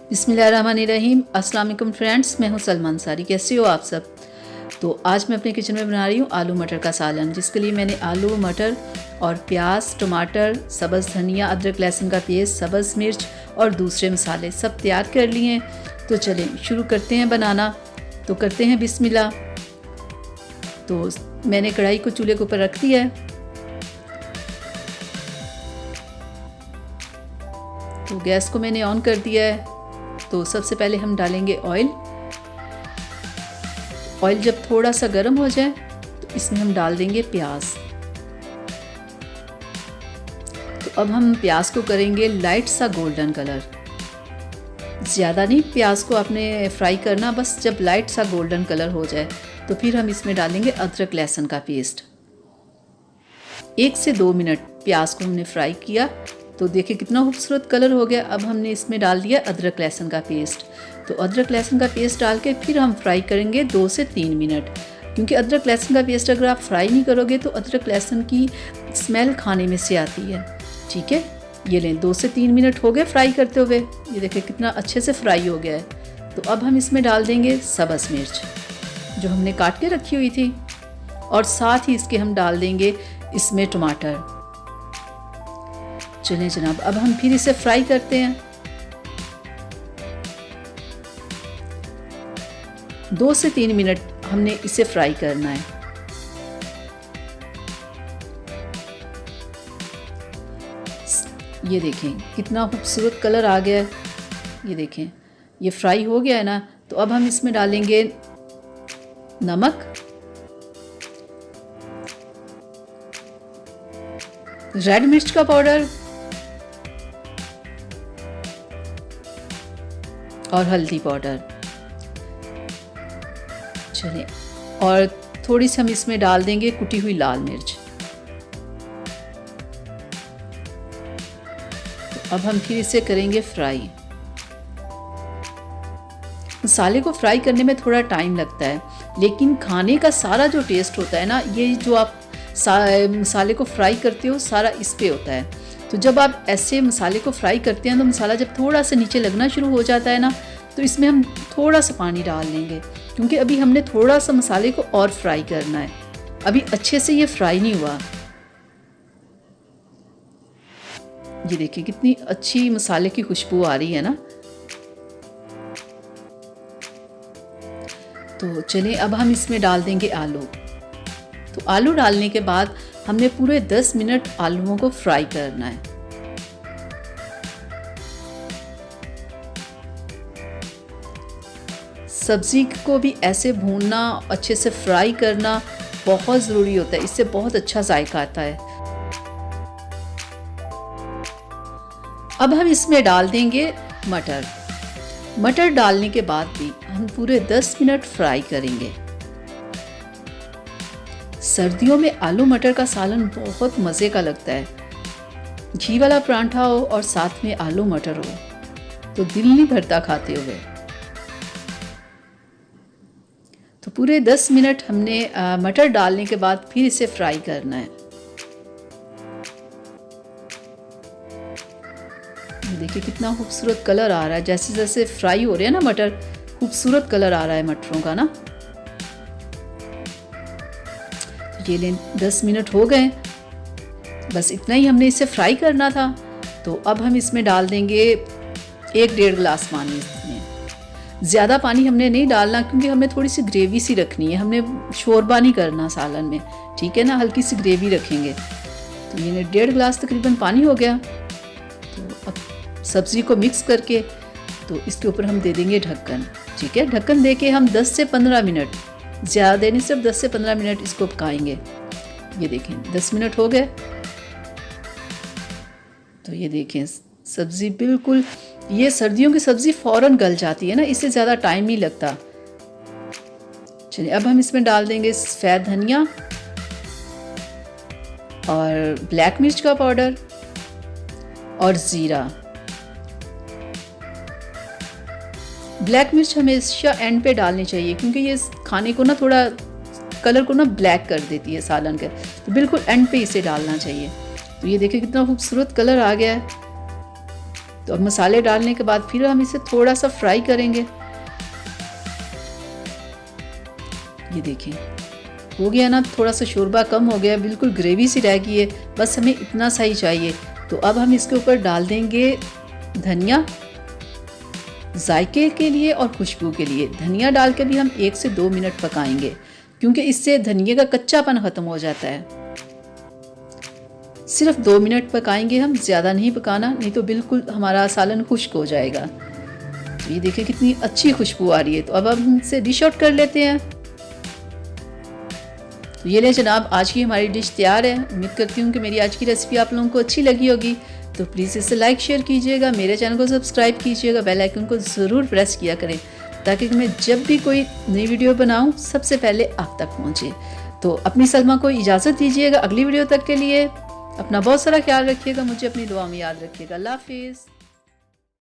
बिस्मिल्लाहिर्रहमानिर्रहीम। अस्सलाम वालेकुम फ्रेंड्स, मैं हूं सलमा अंसारी। कैसे हो आप सब? तो आज मैं अपने किचन में बना रही हूं आलू मटर का सालन, जिसके लिए मैंने आलू मटर और प्याज, टमाटर, सब्ज़ धनिया, अदरक लहसुन का पेस्ट, सब्ज़ मिर्च और दूसरे मसाले सब तैयार कर लिए हैं। तो चलें शुरू करते हैं बनाना। तो करते हैं बिस्मिल्लाह। तो मैंने कढ़ाई को चूल्हे के ऊपर रख दिया है। तो गैस को मैंने ऑन कर दिया है। तो सबसे पहले हम डालेंगे ऑयल। ऑयल जब थोड़ा सा गर्म हो जाए तो इसमें हम डाल देंगे प्याज। तो अब हम प्याज को करेंगे लाइट सा गोल्डन कलर। ज़्यादा नहीं प्याज को आपने फ्राई करना, बस जब लाइट सा गोल्डन कलर हो जाए तो फिर हम इसमें डालेंगे अदरक लहसुन का पेस्ट। 1 से 2 मिनट प्याज को हमने फ्राई किया तो देखिए कितना खूबसूरत कलर हो गया। अब हमने इसमें डाल दिया अदरक लहसुन का पेस्ट। तो अदरक लहसुन का पेस्ट डाल के फिर हम फ्राई करेंगे 2 से 3 मिनट, क्योंकि अदरक लहसुन का पेस्ट अगर आप फ्राई नहीं करोगे तो अदरक लहसुन की स्मेल खाने में से आती है। ठीक है, ये लें 2 से 3 मिनट हो गए फ्राई करते हुए। ये देखिए कितना अच्छे से फ्राई हो गया है। तो अब हम इसमें डाल देंगे सब्ज़ मिर्च जो हमने काट के रखी हुई थी, और साथ ही इसके हम डाल देंगे इसमें टमाटर। चलें जनाब, अब हम फिर इसे फ्राई करते हैं। 2 से 3 मिनट हमने इसे फ्राई करना है। ये देखें कितना खूबसूरत कलर आ गया है। ये देखें ये फ्राई हो गया है ना। तो अब हम इसमें डालेंगे नमक, रेड मिर्च का पाउडर और हल्दी पाउडर। चलिए, और थोड़ी सी हम इसमें डाल देंगे कुटी हुई लाल मिर्च। तो अब हम फिर इसे करेंगे फ्राई। मसाले को फ्राई करने में थोड़ा टाइम लगता है, लेकिन खाने का सारा जो टेस्ट होता है ना, ये जो आप मसाले को फ्राई करते हो सारा इस पे होता है। तो जब आप ऐसे मसाले को फ्राई करते हैं तो मसाला जब थोड़ा सा नीचे लगना शुरू हो जाता है ना, तो इसमें हम थोड़ा सा पानी डाल लेंगे, क्योंकि अभी हमने थोड़ा सा मसाले को और फ्राई करना है। अभी अच्छे से ये फ्राई नहीं हुआ। ये देखिए कितनी अच्छी मसाले की खुशबू आ रही है ना। तो चलिए अब हम इसमें डाल देंगे आलू। तो आलू डालने के बाद हमने पूरे 10 मिनट आलूओं को फ्राई करना है। सब्ज़ी को भी ऐसे भूनना, अच्छे से फ्राई करना बहुत ज़रूरी होता है, इससे बहुत अच्छा जायका आता है। अब हम इसमें डाल देंगे मटर। मटर डालने के बाद भी हम पूरे 10 मिनट फ्राई करेंगे। सर्दियों में आलू मटर का सालन बहुत मज़े का लगता है। घी वाला परांठा हो और साथ में आलू मटर हो तो दिल नहीं भरता खाते हुए। तो पूरे 10 मिनट हमने मटर डालने के बाद फिर इसे फ्राई करना है। देखिए कितना खूबसूरत कलर आ रहा है। जैसे जैसे फ्राई हो रहे हैं ना मटर, खूबसूरत कलर आ रहा है मटरों का ना। ये लें 10 मिनट हो गए, बस इतना ही हमने इसे फ्राई करना था। तो अब हम इसमें डाल देंगे 1-1.5 गिलास पानी। इसमें ज़्यादा पानी हमने नहीं डालना, क्योंकि हमें थोड़ी सी ग्रेवी सी रखनी है। हमने शोरबा नहीं करना सालन में, ठीक है ना, हल्की सी ग्रेवी रखेंगे। तो ये 1.5 गिलास तकरीबन पानी हो गया। तो अब सब्ज़ी को मिक्स करके तो इसके ऊपर हम दे देंगे ढक्कन। ठीक है, ढक्कन दे के हम 10 से 15 मिनट, ज़्यादा नहीं, सिर्फ 10 से 15 मिनट इसको पकाएंगे। ये देखें 10 मिनट हो गए। तो ये देखें सब्ज़ी बिल्कुल, ये सर्दियों की सब्ज़ी फ़ौरन गल जाती है ना, इससे ज़्यादा टाइम नहीं लगता। चलिए अब हम इसमें डाल देंगे सफ़ेद धनिया और ब्लैक मिर्च का पाउडर और ज़ीरा। ब्लैक मिर्च हमेशा एंड पे डालनी चाहिए, क्योंकि ये खाने को ना थोड़ा कलर को ना ब्लैक कर देती है सालन के। तो बिल्कुल एंड पे इसे डालना चाहिए। तो ये देखिए कितना खूबसूरत कलर आ गया है। तो अब मसाले डालने के बाद फिर हम इसे थोड़ा सा फ्राई करेंगे। ये देखिए हो गया ना, थोड़ा सा शोरबा कम हो गया, बिल्कुल ग्रेवी सी रह गई है, बस हमें इतना सा ही चाहिए। तो अब हम इसके ऊपर डाल देंगे धनिया, जायके के लिए और खुशबू के लिए। धनिया डाल के भी हम 1 से 2 मिनट पकाएंगे, क्योंकि इससे धनिया का कच्चापन ख़त्म हो जाता है। सिर्फ 2 मिनट पकाएंगे हम, ज़्यादा नहीं पकाना, नहीं तो बिल्कुल हमारा सालन खुश्क हो जाएगा। तो ये देखिए कितनी अच्छी खुशबू आ रही है। तो अब हम इसे डिश आउट कर लेते हैं। तो ये ले जनाब, आज की हमारी डिश तैयार है। उम्मीद करती हूँ कि मेरी आज की रेसिपी आप लोगों को अच्छी लगी होगी। तो प्लीज़ इसे लाइक शेयर कीजिएगा, मेरे चैनल को सब्सक्राइब कीजिएगा, बेल आइकन को ज़रूर प्रेस किया करें, ताकि मैं जब भी कोई नई वीडियो बनाऊँ सबसे पहले आप तक पहुँचे। तो अपनी सलमा को इजाज़त दीजिएगा अगली वीडियो तक के लिए। अपना बहुत सारा ख्याल रखिएगा, मुझे अपनी दुआ में याद रखिएगा। अल्लाह हाफिज़।